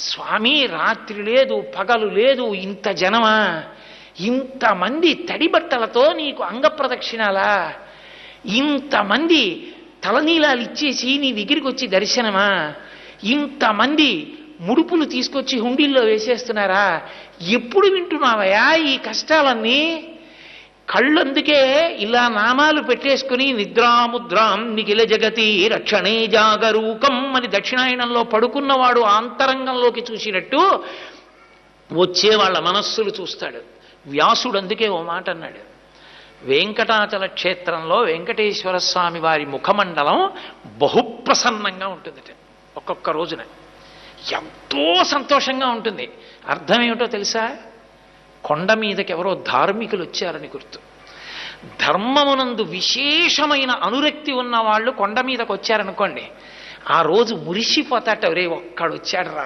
స్వామి రాత్రి లేదు పగలు లేదు, ఇంత జనమా, ఇంతమంది తడి బట్టలతో నీకు అంగప్రదక్షిణాలా, ఇంతమంది తలనీలాలు ఇచ్చేసి నీ దగ్గరికి వచ్చి దర్శనమా, ఇంతమంది ముడుపులు తీసుకొచ్చి హుండీల్లో వేసేస్తున్నారా, ఎప్పుడు వింటున్నావయా ఈ కష్టాలన్నీ? కళ్ళందుకే ఇలా నామాలు పెట్టేసుకుని నిద్రాముద్రాం నిఖిల జగతి రక్షణే జాగరూకం అని దక్షిణాయనంలో పడుకున్నవాడు ఆంతరంగంలోకి చూసినట్టు వచ్చే వాళ్ళ మనస్సులు చూస్తాడు. వ్యాసుడు అందుకే ఓ మాట అన్నాడు, వెంకటాచల క్షేత్రంలో వెంకటేశ్వర స్వామి వారి ముఖమండలం బహుప్రసన్నంగా ఉంటుందట. ఒక్కొక్క రోజున ఎంతో సంతోషంగా ఉంటుంది. అర్థం ఏమిటో తెలుసా? కొండ మీదకి ఎవరో ధార్మికులు వచ్చారని గుర్తు. ధర్మమునందు విశేషమైన అనురక్తి ఉన్న వాళ్ళు కొండ మీదకి వచ్చారనుకోండి, ఆ రోజు మురిసిపోతాట, రే ఒక్కడు వచ్చాడు రా